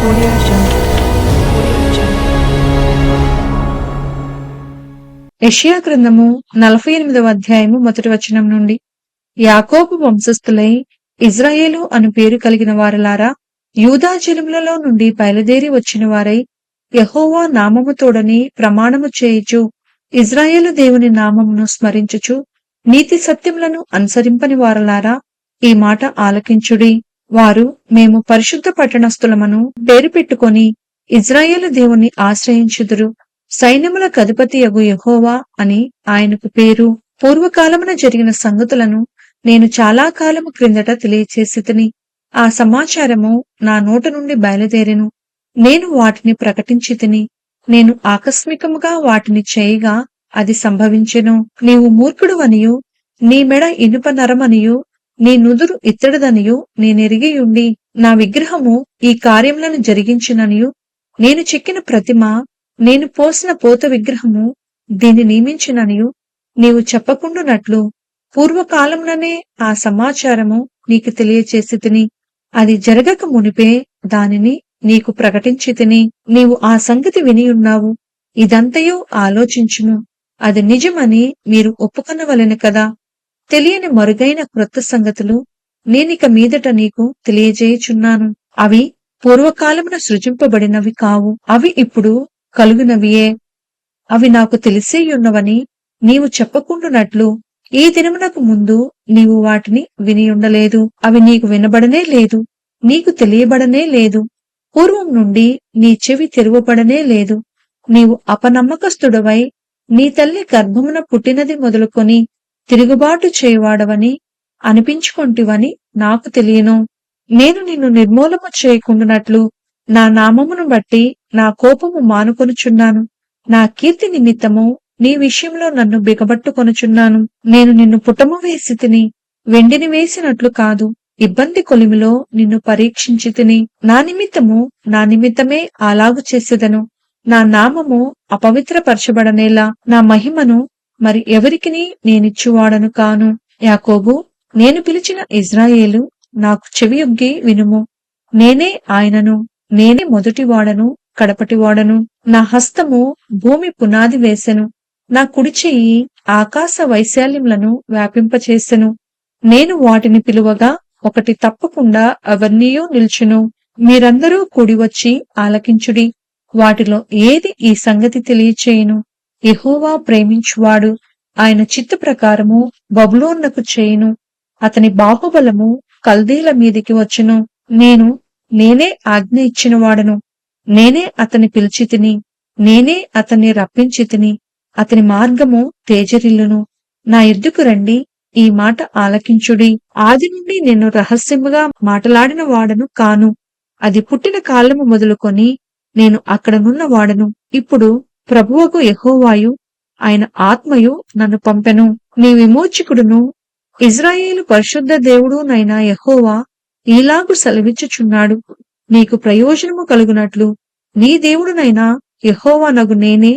Audio Jungle. యెషయా గ్రంథము 48వ అధ్యాయము మొదటి వచనం నుండి. యాకోబు వంశస్థులై ఇజ్రాయేలు అను పేరు కలిగిన వారలారా, యూదా జనములలో నుండి బయలుదేరి వచ్చిన వారై యెహోవా నామము తోడని ప్రమాణము చేయుచు ఇజ్రాయేలు దేవుని నామమును స్మరించుచు నీతి సత్యములను అనుసరింపని వారలారా, ఈ మాట ఆలకించుడి. వారు మేము పరిశుద్ధ పట్టణస్థులమను పేరు పెట్టుకొని ఇజ్రాయేలు దేవుని ఆశ్రయించుదురు. సైన్యములకు అధిపతియగు యెహోవా అని ఆయనకు పేరు. పూర్వకాలమున జరిగిన సంగతులను నేను చాలా కాలము క్రిందట తెలియచేసితిని. ఆ సమాచారము నా నోట నుండి బయలుదేరెను. నేను వాటిని ప్రకటించితిని. నేను ఆకస్మికముగా వాటిని చేయగా అది సంభవించెను. నీవు మూర్ఖుడువనియు నీ మెడ ఇనుప నరమనియు నీ నుదురు ఇత్తడిదనియు నేనెరిగియుండి, నా విగ్రహము ఈ కార్యములను జరిగించిననియు, నేను చెక్కిన ప్రతిమ, నేను పోసిన పోత విగ్రహము దీన్ని నియమించిననియు నీవు చెప్పకుండునట్లు పూర్వకాలముననే ఆ సమాచారము నీకు తెలియచేసితిని. అది జరగక మునిపే దానిని నీకు ప్రకటించితిని. నీవు ఆ సంగతి వినియున్నావు. ఇదంతయు ఆలోచించుము. అది నిజమని మీరు ఒప్పుకొనవలెను కదా. తెలియని మరుగైన క్రొత్త సంగతులు నేనిక మీదట నీకు తెలియజేయుచున్నాను. అవి పూర్వకాలమున సృజింపబడినవి కావు, అవి ఇప్పుడు కలుగునవియే. అవి నాకు తెలిసేయున్నవని నీవు చెప్పకుండునట్లు ఈ దినమునకు ముందు నీవు వాటిని వినియుండలేదు. అవి నీకు వినబడనే లేదు, నీకు తెలియబడనే లేదు. పూర్వం నుండి నీ చెవి తెరువబడనే లేదు. నీవు అపనమ్మకస్తుడవై నీ తల్లి గర్భమున పుట్టినది మొదలుకొని తిరుగుబాటు చేయవాడవని అనిపించుకొంటివని నాకు తెలియను. నేను నిన్ను నిర్మూలము చేయకుండునట్లు నా నామమును బట్టి నా కోపము మానుకొనుచున్నాను. నా కీర్తి నిమిత్తము నీ విషయంలో నన్ను బిగబట్టుకొనుచున్నాను. నేను నిన్ను పుటము వేసి తిని, వెండిని వేసినట్లు కాదు, ఇబ్బంది కొలిమిలో నిన్ను పరీక్షించి తిని. నా నిమిత్తమే అలాగు చేసేదను. నా నామము అపవిత్రపరచబడనేలా నా మహిమను మరి ఎవరికిని నేనిచ్చువాడను కాను. యాకోబు, నేను పిలిచిన ఇజ్రాయేలు, నాకు చెవియొగ్గి వినుము. నేనే ఆయనను, నేనే మొదటివాడను, కడపటివాడను. నా హస్తము భూమి పునాది వేసెను. నా కుడి చెయ్యి ఆకాశ వైశాల్యములను వ్యాపింపచేసెను. నేను వాటిని పిలువగా ఒకటి తప్పకుండా అవన్నీయూ నిల్చును. మీరందరూ కూడివచ్చి ఆలకించుడి. వాటిలో ఏది ఈ సంగతి తెలియచేయును? యెహోవా ప్రేమించువాడు ఆయన చిత్త ప్రకారము బబులోనునకు చేయును. అతని బాహుబలము కల్దీల మీదికి వచ్చును. నేనే ఆజ్ఞ ఇచ్చిన వాడను. నేనే అతని పిలిచితిని. నేనే అతన్ని రప్పించితిని. అతని మార్గము తేజరిల్లును. నా ఎద్దుకు రండి, ఈ మాట ఆలకించుడి. ఆది నుండి నేను రహస్యముగా మాటలాడిన వాడను కాను. అది పుట్టిన కాలము మొదలుకొని నేను అక్కడనున్న వాడను. ఇప్పుడు ప్రభువకు యెహోవాయు ఆయన ఆత్మయు నన్ను పంపెను. నీ విమోచకుడును ఇజ్రాయేలు పరిశుద్ధ దేవుడునైన యెహోవా ఈలాగు సెలవిచ్చుచున్నాడు. నీకు ప్రయోజనము కలుగునట్లు నీ దేవుడునైన యెహోవానగు నేనే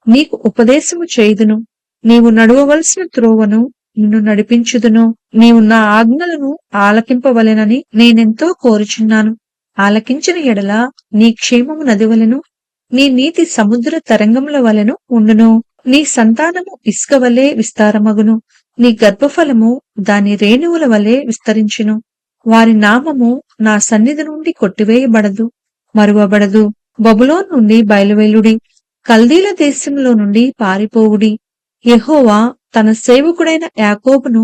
నీకు ఉపదేశము చేయుదును. నీవు నడవవలసిన త్రోవను నిన్ను నడిపించుదును. నీవు నా ఆజ్ఞలను ఆలకింపవలెనని నేనెంతో కోరుచున్నాను. ఆలకించిన ఎడల నీ క్షేమము నదివలెను, నీ నీతి సముద్ర తరంగముల వలెను ఉండును. నీ సంతానము ఇసుక వలె విస్తారమగును. నీ గర్భఫలము దాని రేణువుల వలె విస్తరించును. వారి నామము నా సన్నిధి నుండి కొట్టివేయబడదు, మరువబడదు. బబులోను నుండి బయలువెళ్ళుడి, కల్దీల దేశంలో నుండి పారిపోవుడి. యెహోవా తన సేవకుడైన యాకోబును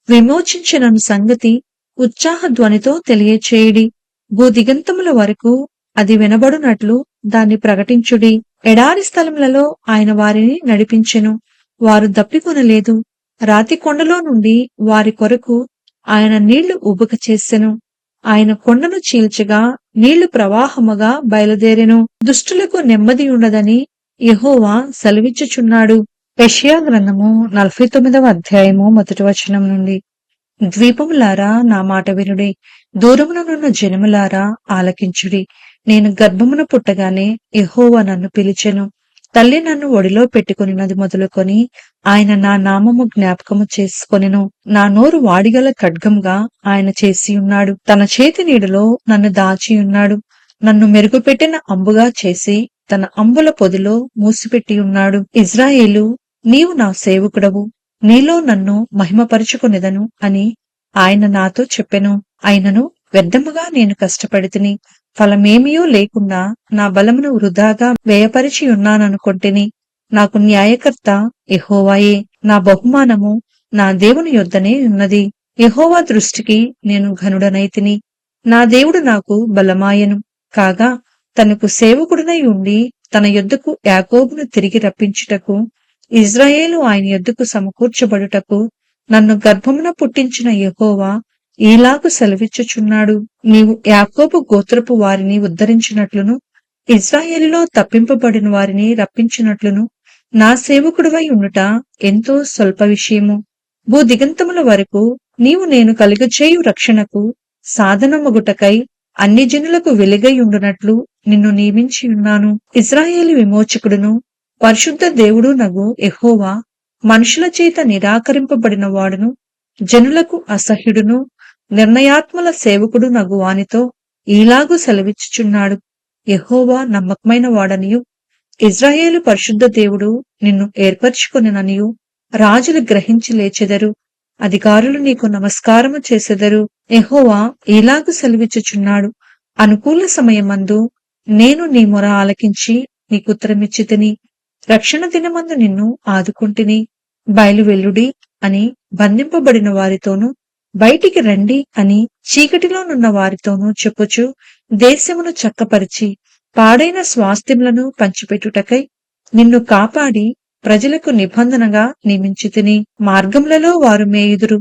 విమోచించినను సంగతి ఉత్సాహ ధ్వనితో తెలియచేయుడి. భూదిగంతముల వరకు అది వినబడునట్లు దాన్ని ప్రకటించుడి. ఎడారి స్థలములలో ఆయన వారిని నడిపించెను. వారు దప్పికొనలేదు. రాతి కొండలో నుండి వారి కొరకు ఆయన నీళ్లు ఉబుక చేసెను. ఆయన కొండను చీల్చగా నీళ్లు ప్రవాహముగా బయలుదేరెను. దుష్టులకు నెమ్మది ఉండదని యెహోవా సెలవిచ్చుచున్నాడు. యెషయా గ్రంథము 49వ అధ్యాయము మొదటి వచనం నుండి. ద్వీపములారా నా మాట వినుడి, దూరముననున్న జనములారా ఆలకించుడి. నేను గర్భమున పుట్టగానే యెహోవా నన్ను పిలిచెను. తల్లి నన్ను ఒడిలో పెట్టుకొనినది మొదలుకొని ఆయన నా నామము జ్ఞాపకము చేసుకొనెను. నా నోరు వాడిగల ఖడ్గంగా ఆయన చేసియున్నాడు. తన చేతి నీడలో నన్ను దాచియున్నాడు. నన్ను మెరుగుపెట్టిన అంబుగా చేసి తన అంబుల పొదిలో మూసిపెట్టి ఉన్నాడు. ఇజ్రాయేలు, నీవు నా సేవకుడవు, నీలో నన్ను మహిమపరుచుకొనెదను అని ఆయన నాతో చెప్పెను. అయినను వ్యర్థముగా నేను కష్టపడితిని, ఫలమేమియూ లేకుండా నా బలమును వృధాగా వ్యయపరిచి ఉన్నాననుకొంటిని. నాకు న్యాయకర్త యెహోవాయే, నా బహుమానము నా దేవుని యొద్దనే ఉన్నది. యెహోవా దృష్టికి నేను ఘనుడనైతిని. నా దేవుడు నాకు బలమాయెను. కాగా తనకు సేవకుడనై ఉండి తన యొద్దకు యాకోబును తిరిగి రప్పించుటకు, ఇజ్రాయేలు ఆయన యొద్దకు సమకూర్చబడుటకు నన్ను గర్భమున పుట్టించిన యెహోవా ఈలాగు సెలవిచ్చుచున్నాడు. నీవు యాకోబు గోత్రపు వారిని ఉద్ధరించినట్లును, ఇజ్రాయేలులో తప్పింపబడిన వారిని రప్పించినట్లును నా సేవకుడివై ఉండుట ఎంతో స్వల్ప విషయము. భూదిగంతముల వరకు నీవు నేను కలుగచేయు రక్షణకు సాధనమగుటకై అన్ని జనులకు వెలుగై ఉండునట్లు నిన్ను నియమించియున్నాను. ఇజ్రాయేలు విమోచకుడును పరిశుద్ధ దేవుడు నగు యెహోవా మనుషుల చేత నిరాకరింపబడిన వాడును, జనులకు అసహ్యుడును, నిర్ణయాత్మల సేవకుడు నగు వానితో ఈలాగు సెలవిచ్చుచున్నాడు. యెహోవా నమ్మకమైన వాడనియు, ఇజ్రాయేలు పరిశుద్ధ దేవుడు నిన్ను ఏర్పరచుకొనెననియు రాజులు గ్రహించి లేచెదరు, అధికారులు నీకు నమస్కారము చేసెదరు. యెహోవా ఈలాగు సెలవిచ్చుచున్నాడు. అనుకూల సమయమందు నేను నీ మొర ఆలకించి నీకుత్తరమిచ్చితిని. రక్షణ దినమందు నిన్ను ఆదుకుంటిని. బయలు వెల్లుడి అని బంధింపబడిన వారితోనూ, బయటికి రండి అని చీకటిలోనున్న వారితోనూ చెప్పుచు దేశమును చక్కపరిచి పాడైన స్వాస్థ్యములను పంచిపెట్టుటకై నిన్ను కాపాడి ప్రజలకు నిబంధనగా నియమించితిని. మార్గములలో వారు మేయుదురు,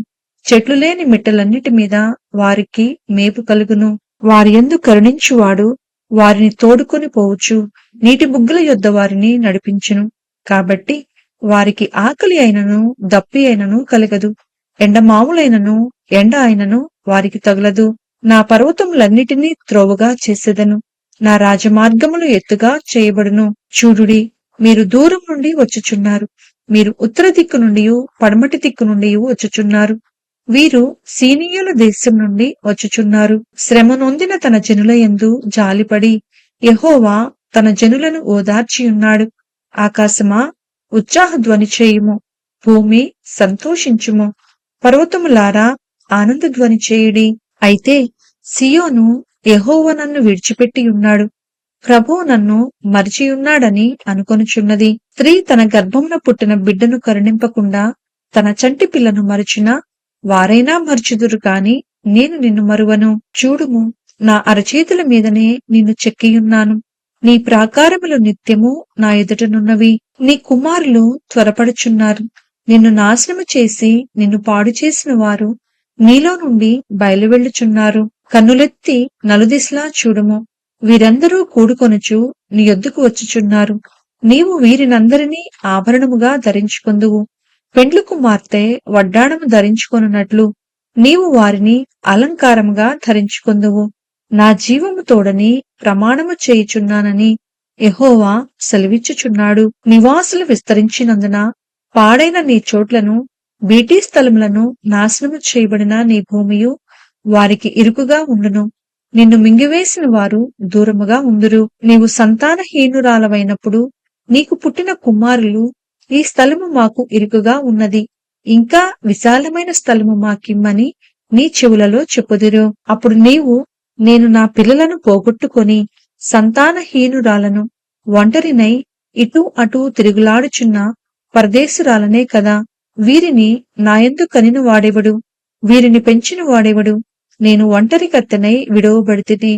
చెట్లు లేని మిట్టలన్నిటి మీద వారికి మేపు కలుగును. వారి యందు కరుణించువాడు వారిని తోడుకొని పోవచ్చు, నీటి బుగ్గల యొద్ద వారిని నడిపించును. కాబట్టి వారికి ఆకలి అయినను దప్పి అయినను కలగదు, ఎండమావులైనను ఎండ అయినను వారికి తగులదు. నా పర్వతములన్నిటినీ త్రోవగా చేసేదను, నా రాజమార్గములు ఎత్తుగా చేయబడును. చూడుడి, మీరు దూరం నుండి వచ్చుచున్నారు, మీరు ఉత్తర దిక్కు నుండి పడమటి దిక్కు నుండి వచ్చుచున్నారు. వీరు సీనీయుల దేశం నుండి వచ్చుచున్నారు. శ్రమ నొందిన తన జనుల యందు జాలిపడి యెహోవా తన జనులను ఓదార్చియున్నాడు. ఆకాశమా, ఉత్సాహ ధ్వని చేయుము, భూమి సంతోషించుము, పర్వతములారా ఆనంద ధ్వని చేయుడి. అయితే సియోను, యెహోవా నన్ను విడిచిపెట్టి ఉన్నాడు, ప్రభువు నన్ను మరిచియున్నాడని అనుకొనుచున్నది. స్త్రీ తన గర్భమున పుట్టిన బిడ్డను కరుణింపకుండా తన చంటి పిల్లను మరచిన వారైనా మరచుదురు కాని నేను నిన్ను మరువను. చూడుము, నా అరచేతుల మీదనే నిన్ను చెక్కియున్నాను. నీ ప్రాకారములు నిత్యము నా ఎదుటనున్నవి. నీ కుమారులు త్వరపడుచున్నారు. నిన్ను నాశనము చేసి నిన్ను పాడు చేసిన వారు నీలో నుండి బయలువెళ్ళుచున్నారు. కన్నులెత్తి నలుదిశలా చూడుము, వీరందరూ కూడుకొనుచు నీ యొద్దకు వచ్చుచున్నారు. నీవు వీరినందరినీ ఆభరణముగా ధరించుకొందువు. పెండ్లు కుమార్తె వడ్డాణము ధరించుకొనున్నట్లు నీవు వారిని అలంకారముగా ధరించుకొందువు. నా జీవము తోడని ప్రమాణము చేయుచున్నానని యెహోవా సెలవిచ్చుచున్నాడు. నివాసులు విస్తరించినందున పాడైన నీ చోట్లను, బీటీ స్థలములను నాశనము చేయబడిన నీ భూమియు వారికి ఇరుకుగా ఉండును. నిన్ను మింగివేసిన వారు దూరముగా ఉందురు. నీవు సంతానహీనురాలవైనప్పుడు నీకు పుట్టిన కుమారులు, ఈ స్థలము మాకు ఇరుకుగా ఉన్నది, ఇంకా విశాలమైన స్థలము మాకిమ్మని నీ చెవులలో చెప్పుదురు. అప్పుడు నీవు, నేను నా పిల్లలను పోగొట్టుకొని సంతానహీనురాలను, ఒంటరినై ఇటు అటు తిరుగులాడుచున్న పరదేశురాలనే కదా, వీరిని నాయందు కనిన వాడెవడు, వీరిని పెంచిన వాడెవడు, నేను ఒంటరి కత్తెనై విడవబడితిని,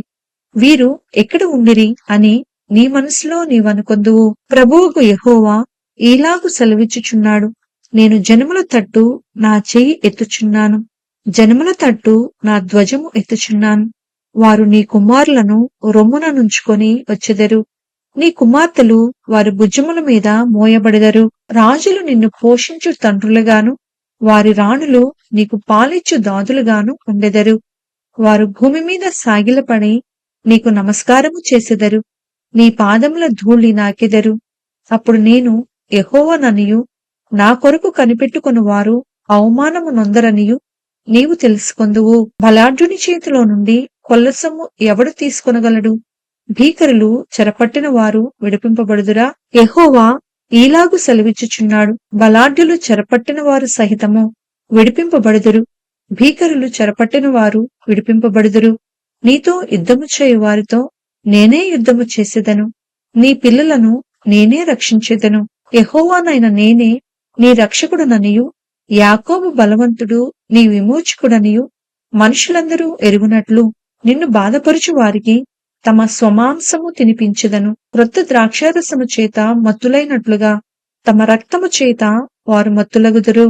వీరు ఎక్కడ ఉండిరి అని నీ మనసులో నీవనుకొందువు. ప్రభువుకు యెహోవా ఈలాగు సెలవిచ్చుచున్నాడు. నేను జనముల తట్టు నా చెయ్యి ఎత్తుచున్నాను, జనముల తట్టు నా ధ్వజము ఎత్తుచున్నాను. వారు నీ కుమారులను రొమ్మున నుంచుకొని వచ్చెదరు, నీ కుమార్తెలు వారి భుజముల మీద మోయబడెదరు. రాజులు నిన్ను పోషించు తండ్రులుగాను, వారి రాణులు నీకు పాలిచ్చు దాదులుగాను ఉండెదరు. వారు భూమి మీద సాగిలపడి నీకు నమస్కారము చేసెదరు, నీ పాదముల ధూళి నాకెదరు. అప్పుడు నేను యెహోవాననియు, నా కొరకు కనిపెట్టుకుని వారు అవమానము నొందరనియు నీవు తెలుసుకొందువు. బలాఢ్యుని చేతిలో నుండి కొల్లసొమ్ము ఎవడు తీసుకొనగలడు? భీకరులు చెరపట్టిన వారు విడిపింపబడుదురా? యెహోవా ఈలాగు సెలవిచ్చుచున్నాడు, బలాఢ్యులు చెరపట్టిన వారు సహితము విడిపింపబడుదురు, భీకరులు చెరపట్టిన వారు విడిపింపబడుదురు. నీతో యుద్ధము చేయు వారితో నేనే యుద్ధము చేసేదను, నీ పిల్లలను నేనే రక్షించేదను. యెహోవానైన నేనే నీ రక్షకుడననియు, యాకోబు బలవంతుడు నీ విమోచకుడనియు మనుషులందరూ ఎరుగునట్లు నిన్ను బాధపరుచు వారికి తమ స్వమాంసము తినిపించెదను. క్రొత్త ద్రాక్షారసము చేత మత్తులైనట్లుగా తమ రక్తము చేత వారు మత్తులగుదురు.